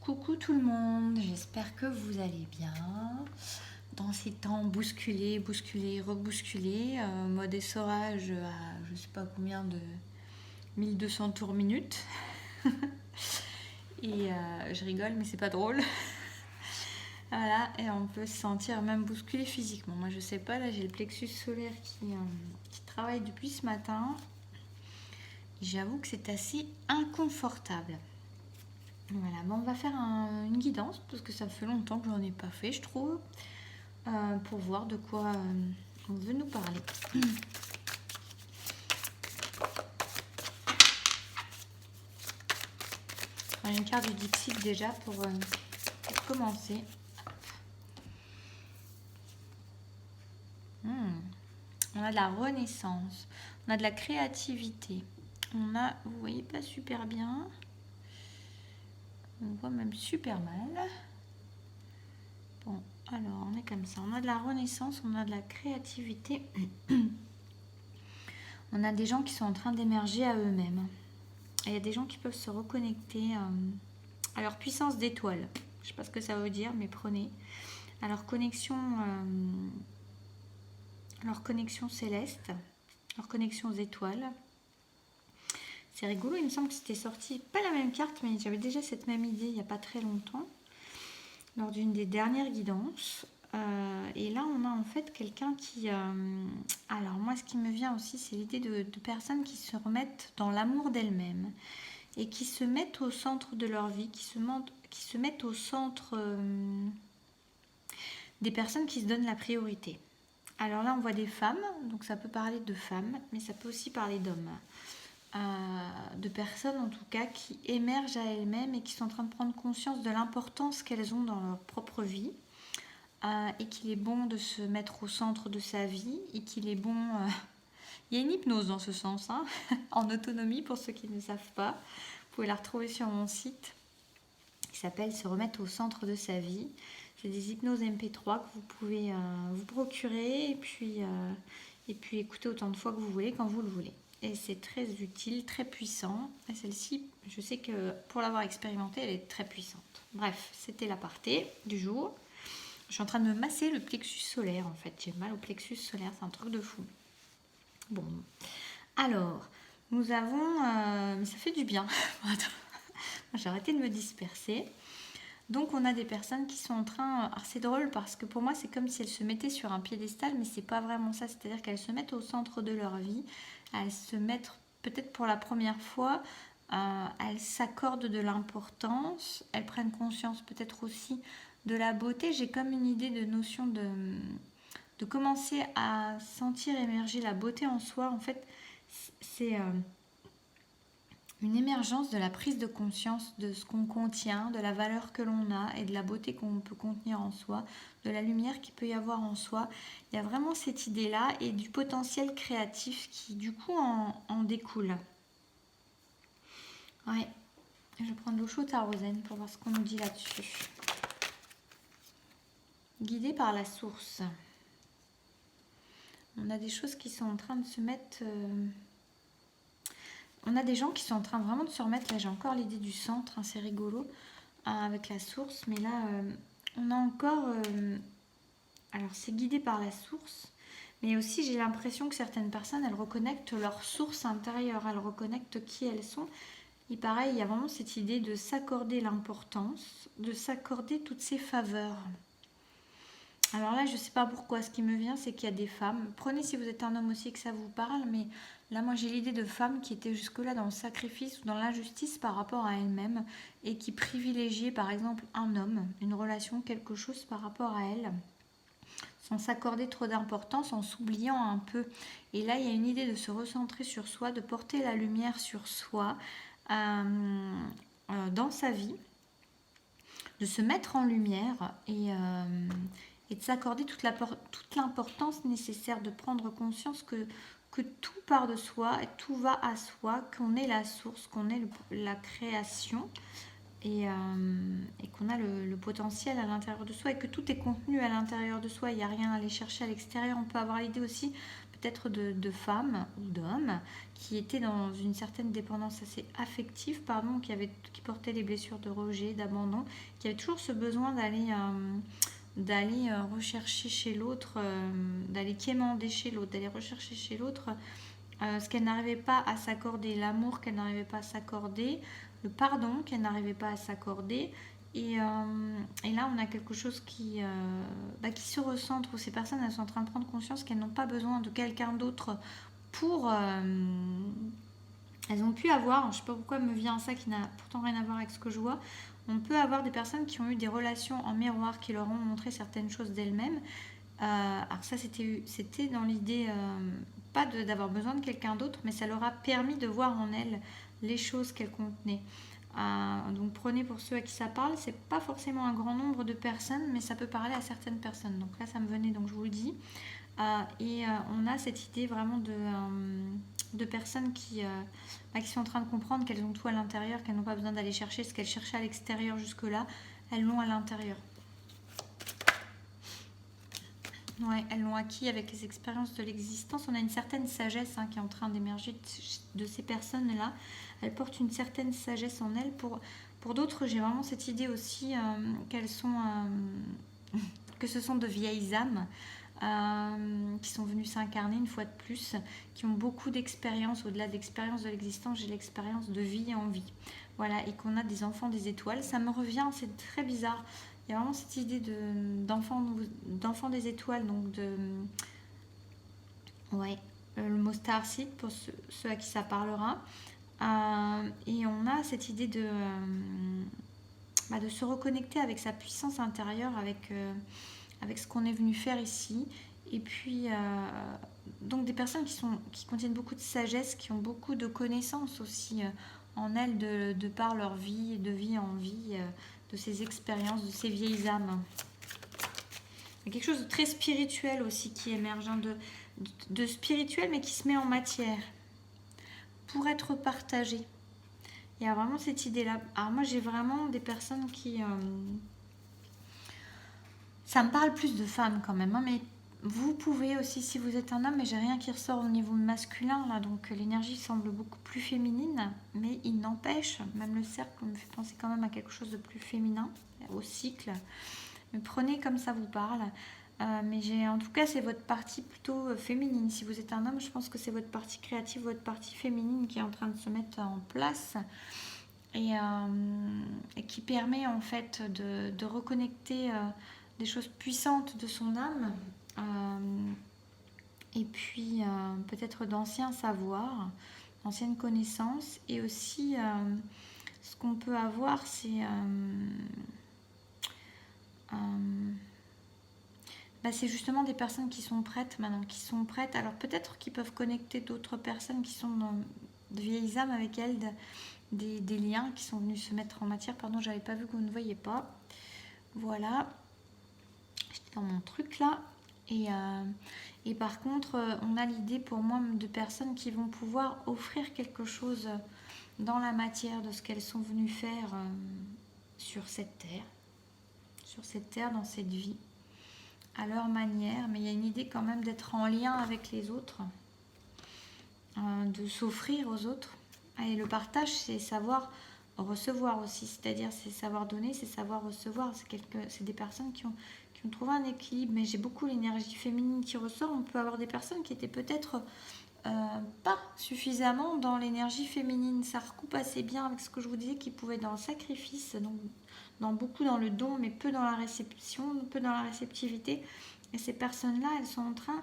Coucou tout le monde, j'espère que vous allez bien. Dans ces temps bousculés, rebousculés, mode essorage à je sais pas combien de 1200 tours minute. Et je rigole mais c'est pas drôle. Voilà, et on peut se sentir même bousculé physiquement. Moi je sais pas, là j'ai le plexus solaire qui travaille depuis ce matin. J'avoue que c'est assez inconfortable. Voilà, bon, on va faire une guidance parce que ça fait longtemps que j'en ai pas fait, je trouve, pour voir de quoi on veut nous parler. Une carte du Dixit déjà pour commencer. On a de la renaissance, on a de la créativité, on a, vous voyez pas super bien, on voit même super mal. Bon, alors on est comme ça, on a de la renaissance, on a de la créativité, on a des gens qui sont en train d'émerger à eux-mêmes. Et il y a des gens qui peuvent se reconnecter à leur puissance d'étoile. Je ne sais pas ce que ça veut dire, mais prenez. À leur connexion céleste, leur connexion aux étoiles. C'est rigolo, il me semble que c'était sorti, pas la même carte, mais j'avais déjà cette même idée il n'y a pas très longtemps, lors d'une des dernières guidances. Et là, on a en fait quelqu'un qui... alors moi, ce qui me vient aussi, c'est l'idée de personnes qui se remettent dans l'amour d'elles-mêmes et qui se mettent au centre de leur vie, qui se mettent au centre des personnes qui se donnent la priorité. Alors là, on voit des femmes, donc ça peut parler de femmes, mais ça peut aussi parler d'hommes. De personnes en tout cas qui émergent à elles-mêmes et qui sont en train de prendre conscience de l'importance qu'elles ont dans leur propre vie. Et qu'il est bon de se mettre au centre de sa vie et qu'il est bon... il y a une hypnose dans ce sens, hein, en autonomie pour ceux qui ne savent pas. Vous pouvez la retrouver sur mon site qui s'appelle Se remettre au centre de sa vie. C'est des hypnoses MP3 que vous pouvez vous procurer et puis écouter autant de fois que vous voulez quand vous le voulez. Et c'est très utile, très puissant. Et celle-ci, je sais que pour l'avoir expérimentée, elle est très puissante. Bref, c'était l'aparté du jour. Je suis en train de me masser le plexus solaire en fait. J'ai mal au plexus solaire, c'est un truc de fou. Bon, alors, nous avons... mais ça fait du bien. J'ai arrêté de me disperser. Donc on a des personnes qui sont en train... Alors c'est drôle parce que pour moi c'est comme si elles se mettaient sur un piédestal, mais c'est pas vraiment ça. C'est-à-dire qu'elles se mettent au centre de leur vie. Elles se mettent peut-être pour la première fois... elles s'accordent de l'importance. Elles prennent conscience peut-être aussi de la beauté. J'ai comme une idée de notion de commencer à sentir émerger la beauté en soi. En fait, c'est une émergence de la prise de conscience de ce qu'on contient, de la valeur que l'on a et de la beauté qu'on peut contenir en soi, de la lumière qu'il peut y avoir en soi. Il y a vraiment cette idée-là et du potentiel créatif qui du coup en découle. Ouais, je vais prendre l'eau chaude à Rosane pour voir ce qu'on nous dit là-dessus. Guidée par la source. On a des choses qui sont en train de se mettre... On a des gens qui sont en train vraiment de se remettre... Là, j'ai encore l'idée du centre, hein, c'est rigolo, avec la source. Mais là, on a encore... alors, c'est guidé par la source. Mais aussi, j'ai l'impression que certaines personnes, elles reconnectent leur source intérieure. Elles reconnectent qui elles sont. Et pareil, il y a vraiment cette idée de s'accorder l'importance, de s'accorder toutes ces faveurs. Alors là, je ne sais pas pourquoi. Ce qui me vient, c'est qu'il y a des femmes. Prenez si vous êtes un homme aussi que ça vous parle. Mais là, moi, j'ai l'idée de femmes qui étaient jusque-là dans le sacrifice ou dans l'injustice par rapport à elles-mêmes et qui privilégiaient, par exemple, un homme, une relation, quelque chose par rapport à elles, sans s'accorder trop d'importance, en s'oubliant un peu. Et là, il y a une idée de se recentrer sur soi, de porter la lumière sur soi dans sa vie, de se mettre en lumière et de s'accorder toute l'importance nécessaire, de prendre conscience que tout part de soi, et tout va à soi, qu'on est la source, qu'on est la création et qu'on a le potentiel à l'intérieur de soi et que tout est contenu à l'intérieur de soi. Il n'y a rien à aller chercher à l'extérieur. On peut avoir l'idée aussi peut-être de femmes ou d'hommes qui étaient dans une certaine dépendance assez affective, pardon, qui portaient des blessures de rejet, d'abandon, qui avaient toujours ce besoin d'aller rechercher chez l'autre, d'aller quémander chez l'autre, d'aller rechercher chez l'autre ce qu'elle n'arrivait pas à s'accorder, l'amour qu'elle n'arrivait pas à s'accorder, le pardon qu'elle n'arrivait pas à s'accorder. Et là, on a quelque chose qui se recentre, où ces personnes, elles sont en train de prendre conscience qu'elles n'ont pas besoin de quelqu'un d'autre pour... elles ont pu avoir, je ne sais pas pourquoi me vient ça, qui n'a pourtant rien à voir avec ce que je vois, on peut avoir des personnes qui ont eu des relations en miroir, qui leur ont montré certaines choses d'elles-mêmes. Alors ça, c'était dans l'idée, pas d'avoir besoin de quelqu'un d'autre, mais ça leur a permis de voir en elles les choses qu'elles contenaient. Donc prenez pour ceux à qui ça parle, c'est pas forcément un grand nombre de personnes, mais ça peut parler à certaines personnes. Donc là, ça me venait, donc je vous le dis. On a cette idée vraiment de personnes qui sont en train de comprendre qu'elles ont tout à l'intérieur, qu'elles n'ont pas besoin d'aller chercher ce qu'elles cherchaient à l'extérieur jusque-là, elles l'ont à l'intérieur. Ouais, elles l'ont acquis avec les expériences de l'existence. On a une certaine sagesse qui est en train d'émerger de ces personnes-là. Elles portent une certaine sagesse en elles. Pour d'autres, j'ai vraiment cette idée aussi qu'elles sont, que ce sont de vieilles âmes qui sont venues s'incarner une fois de plus, qui ont beaucoup d'expérience. Au-delà d'expérience de l'existence, j'ai l'expérience de vie en vie. Voilà, et qu'on a des enfants des étoiles. Ça me revient, c'est très bizarre. Il y a vraiment cette idée d'enfant des étoiles, donc le mot starseed pour ceux à qui ça parlera. Et on a cette idée de se reconnecter avec sa puissance intérieure, avec ce qu'on est venu faire ici. Et puis, donc des personnes qui contiennent beaucoup de sagesse, qui ont beaucoup de connaissances aussi en elles, de par leur vie, de vie en vie, de ces expériences, de ces vieilles âmes. Il y a quelque chose de très spirituel aussi qui émerge, de spirituel, mais qui se met en matière pour être partagé. Il y a vraiment cette idée-là. Alors moi, j'ai vraiment des personnes qui... ça me parle plus de femmes quand même, mais vous pouvez aussi, si vous êtes un homme, mais j'ai rien qui ressort au niveau masculin, là, donc l'énergie semble beaucoup plus féminine, mais il n'empêche, même le cercle me fait penser quand même à quelque chose de plus féminin, au cycle. Mais prenez comme ça vous parle. En tout cas, c'est votre partie plutôt féminine. Si vous êtes un homme, je pense que c'est votre partie créative, votre partie féminine qui est en train de se mettre en place et qui permet en fait de reconnecter des choses puissantes de son âme. Et puis peut-être d'anciens savoirs, d'anciennes connaissances. Et aussi, ce qu'on peut avoir, c'est justement des personnes qui sont prêtes maintenant, qui sont prêtes. Alors peut-être qu'ils peuvent connecter d'autres personnes qui sont de vieilles âmes avec elles, des liens qui sont venus se mettre en matière. Pardon, j'avais pas vu que vous ne voyez pas. Voilà. J'étais dans mon truc là. Et par contre, on a l'idée pour moi de personnes qui vont pouvoir offrir quelque chose dans la matière de ce qu'elles sont venues faire sur cette terre, dans cette vie, à leur manière. Mais il y a une idée quand même d'être en lien avec les autres, de s'offrir aux autres. Et le partage, c'est savoir recevoir aussi, c'est-à-dire c'est savoir donner, c'est savoir recevoir. C'est des personnes qui ont trouvé un équilibre, mais j'ai beaucoup l'énergie féminine qui ressort. On peut avoir des personnes qui étaient peut-être pas suffisamment dans l'énergie féminine. Ça recoupe assez bien avec ce que je vous disais, qui pouvait être dans le sacrifice, donc beaucoup dans le don, mais peu dans la réception, peu dans la réceptivité. Et ces personnes-là, elles sont en train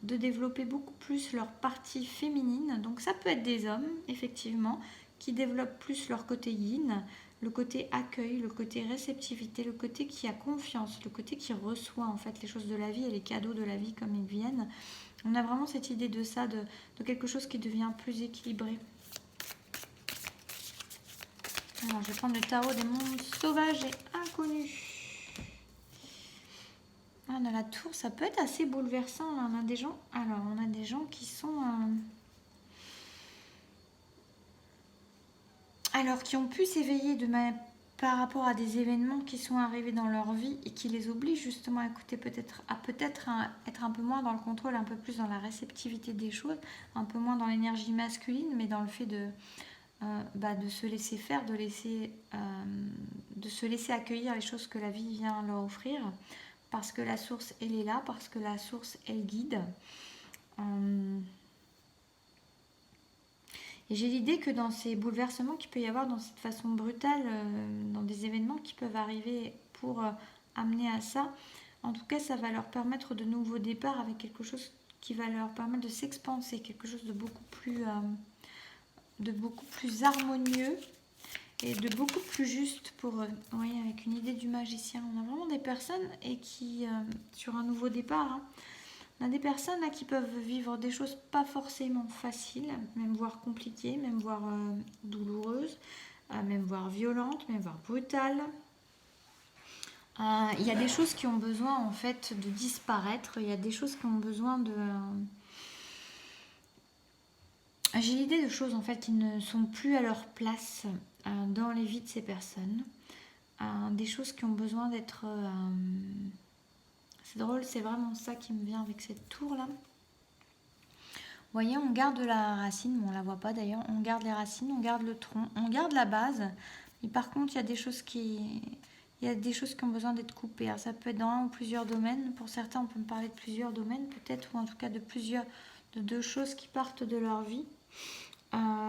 de développer beaucoup plus leur partie féminine. Donc ça peut être des hommes, effectivement, qui développent plus leur côté yin, le côté accueil, le côté réceptivité, le côté qui a confiance, le côté qui reçoit en fait les choses de la vie et les cadeaux de la vie comme ils viennent. On a vraiment cette idée de ça, de quelque chose qui devient plus équilibré. Alors, je vais prendre le tarot des mondes sauvages et inconnus. On a la tour, ça peut être assez bouleversant. Là, on a des gens qui sont... qui ont pu s'éveiller de manière par rapport à des événements qui sont arrivés dans leur vie et qui les obligent justement à écouter peut-être être un peu moins dans le contrôle, un peu plus dans la réceptivité des choses, un peu moins dans l'énergie masculine, mais dans le fait de se laisser faire, de se laisser accueillir les choses que la vie vient leur offrir, parce que la source, elle est là, parce que la source, elle guide. Et j'ai l'idée que dans ces bouleversements qu'il peut y avoir, dans cette façon brutale, dans des événements qui peuvent arriver pour amener à ça, en tout cas, ça va leur permettre de nouveaux départs avec quelque chose qui va leur permettre de s'expanser, quelque chose de beaucoup plus harmonieux et de beaucoup plus juste pour eux. Oui, avec une idée du magicien. On a vraiment des personnes et qui, sur un nouveau départ, hein, on a des personnes là, qui peuvent vivre des choses pas forcément faciles, même voire compliquées, même voire douloureuses, même voire violentes, même voire brutales. Il y a des choses qui ont besoin en fait de disparaître, il y a des choses qui ont besoin de... J'ai l'idée de choses en fait qui ne sont plus à leur place dans les vies de ces personnes. Des choses qui ont besoin d'être... C'est drôle, c'est vraiment ça qui me vient avec cette tour là. Vous voyez, on garde la racine, mais on ne la voit pas d'ailleurs. On garde les racines, on garde le tronc, on garde la base. Et par contre, il y a des choses qui ont besoin d'être coupées. Alors, ça peut être dans un ou plusieurs domaines. Pour certains, on peut me parler de plusieurs domaines, peut-être, ou en tout cas de deux choses qui partent de leur vie.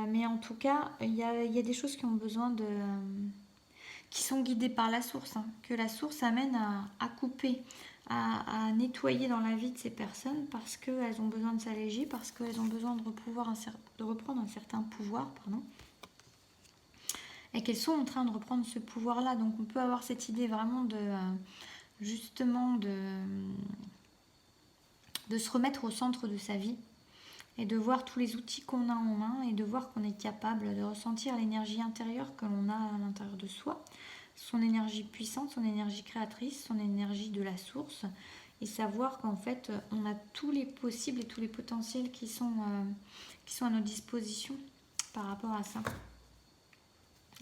Mais en tout cas, il y a des choses qui ont besoin qui sont guidées par la source, hein, que la source amène à couper, à nettoyer dans la vie de ces personnes parce qu'elles ont besoin de s'alléger, parce qu'elles ont besoin de reprendre un certain pouvoir, et qu'elles sont en train de reprendre ce pouvoir-là. Donc on peut avoir cette idée vraiment justement de se remettre au centre de sa vie et de voir tous les outils qu'on a en main et de voir qu'on est capable de ressentir l'énergie intérieure que l'on a à l'intérieur de soi, son énergie puissante, son énergie créatrice, son énergie de la source, et savoir qu'en fait on a tous les possibles et tous les potentiels qui sont à notre disposition par rapport à ça.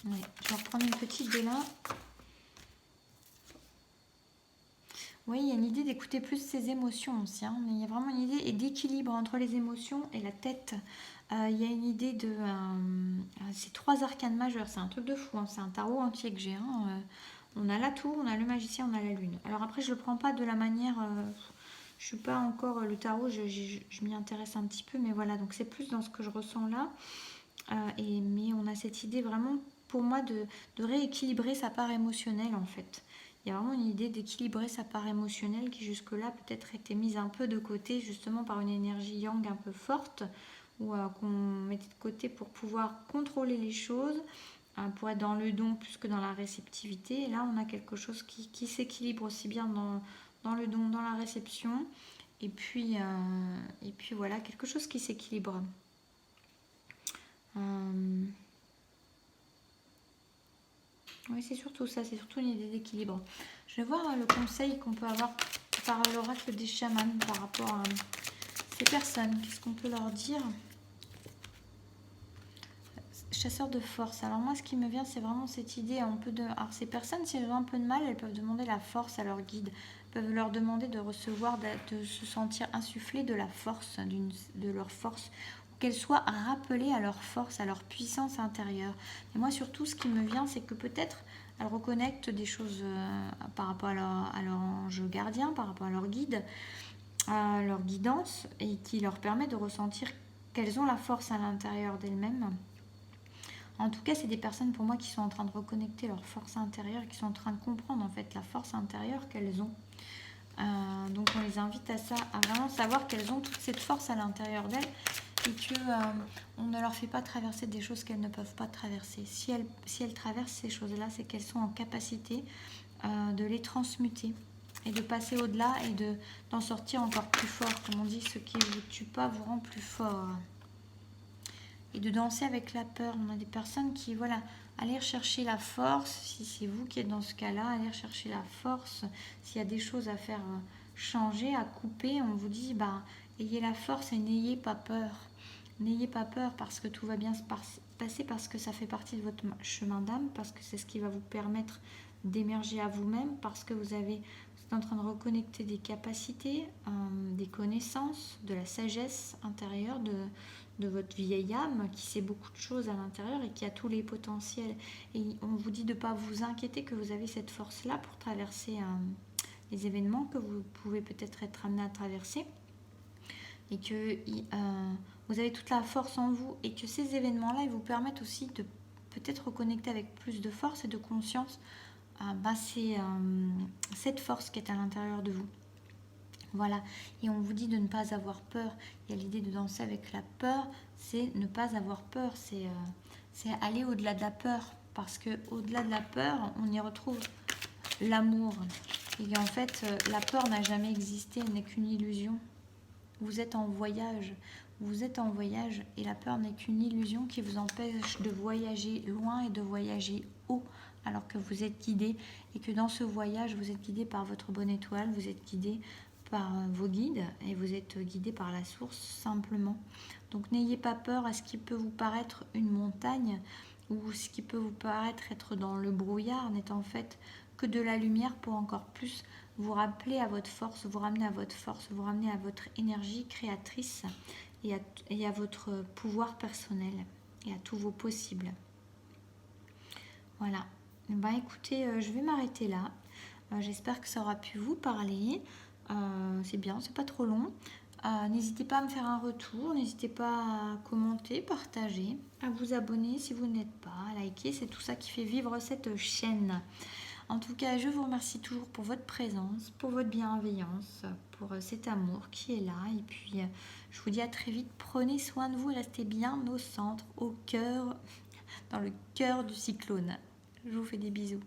Ouais, je vais reprendre une petite de là. Oui, il y a une idée d'écouter plus ses émotions aussi, hein, mais il y a vraiment une idée d'équilibre entre les émotions et la tête. Il y a une idée de... ces 3 arcanes majeures, c'est un truc de fou, hein, c'est un tarot entier que j'ai. Hein, on a la tour, on a le magicien, on a la lune. Alors après, je ne le prends pas de la manière... je suis pas encore... Le tarot, je m'y intéresse un petit peu, mais voilà, donc c'est plus dans ce que je ressens là. Mais on a cette idée vraiment, pour moi, de rééquilibrer sa part émotionnelle, en fait. Il y a vraiment une idée d'équilibrer sa part émotionnelle qui jusque-là peut-être était mise un peu de côté justement par une énergie yang un peu forte ou qu'on mettait de côté pour pouvoir contrôler les choses, pour être dans le don plus que dans la réceptivité. Et là, on a quelque chose qui s'équilibre aussi bien dans le don, dans la réception. Et puis voilà, quelque chose qui s'équilibre. Oui, c'est surtout ça, c'est surtout une idée d'équilibre. Je vais voir le conseil qu'on peut avoir par l'oracle des chamans par rapport à ces personnes. Qu'est-ce qu'on peut leur dire? Chasseur de force. Alors moi, ce qui me vient, c'est vraiment cette idée. Alors ces personnes, si elles ont un peu de mal, elles peuvent demander la force à leur guide. Elles peuvent leur demander de recevoir, de se sentir insufflé de la force, de leur force. Qu'elles soient rappelées à leur force, à leur puissance intérieure. Et moi, surtout, ce qui me vient, c'est que peut-être elles reconnectent des choses par rapport à leur ange gardien, par rapport à leur guide, à leur guidance, et qui leur permet de ressentir qu'elles ont la force à l'intérieur d'elles-mêmes. En tout cas, c'est des personnes pour moi qui sont en train de reconnecter leur force intérieure, qui sont en train de comprendre en fait la force intérieure qu'elles ont. Donc on les invite à ça, à vraiment savoir qu'elles ont toute cette force à l'intérieur d'elles et qu'on ne leur fait pas traverser des choses qu'elles ne peuvent pas traverser. Si elles traversent ces choses-là, c'est qu'elles sont en capacité de les transmuter et de passer au-delà et d'en sortir encore plus fort. Comme on dit, ce qui ne vous tue pas vous rend plus fort. Et de danser avec la peur. On a des personnes qui, voilà, allez rechercher la force, si c'est vous qui êtes dans ce cas-là, allez rechercher la force. S'il y a des choses à faire changer, à couper, on vous dit, ayez la force et n'ayez pas peur. N'ayez pas peur parce que tout va bien se passer. passer parce que ça fait partie de votre chemin d'âme, parce que c'est ce qui va vous permettre d'émerger à vous-même, parce que vous êtes en train de reconnecter des capacités, des connaissances, de la sagesse intérieure de votre vieille âme qui sait beaucoup de choses à l'intérieur et qui a tous les potentiels. Et on vous dit de ne pas vous inquiéter, que vous avez cette force-là pour traverser les événements que vous pouvez peut-être être amené à traverser, et que vous avez toute la force en vous, et que ces événements-là ils vous permettent aussi de peut-être reconnecter avec plus de force et de conscience. C'est cette force qui est à l'intérieur de vous. Voilà, et on vous dit de ne pas avoir peur. Il y a l'idée de danser avec la peur, c'est ne pas avoir peur, c'est aller au-delà de la peur, parce que au-delà de la peur, on y retrouve l'amour. Et en fait, la peur n'a jamais existé, elle n'est qu'une illusion. Vous êtes en voyage, et la peur n'est qu'une illusion qui vous empêche de voyager loin et de voyager haut, alors que vous êtes guidé, et que dans ce voyage, vous êtes guidé par votre bonne étoile, vous êtes guidé par vos guides, et vous êtes guidé par la source simplement. Donc n'ayez pas peur à ce qui peut vous paraître une montagne, ou ce qui peut vous paraître être dans le brouillard, n'est en fait que de la lumière pour encore plus vous rappeler à votre force, vous ramener à votre force, vous ramener à votre énergie créatrice et à votre pouvoir personnel et à tous vos possibles. Voilà. Ben, écoutez, je vais m'arrêter là. J'espère que ça aura pu vous parler. C'est bien, c'est pas trop long. N'hésitez pas à me faire un retour, n'hésitez pas à commenter, partager, à vous abonner si vous n'êtes pas, à liker, c'est tout ça qui fait vivre cette chaîne. En tout cas, je vous remercie toujours pour votre présence, pour votre bienveillance, pour cet amour qui est là. Et puis, je vous dis à très vite. Prenez soin de vous, restez bien au centre, au cœur, dans le cœur du cyclone. Je vous fais des bisous.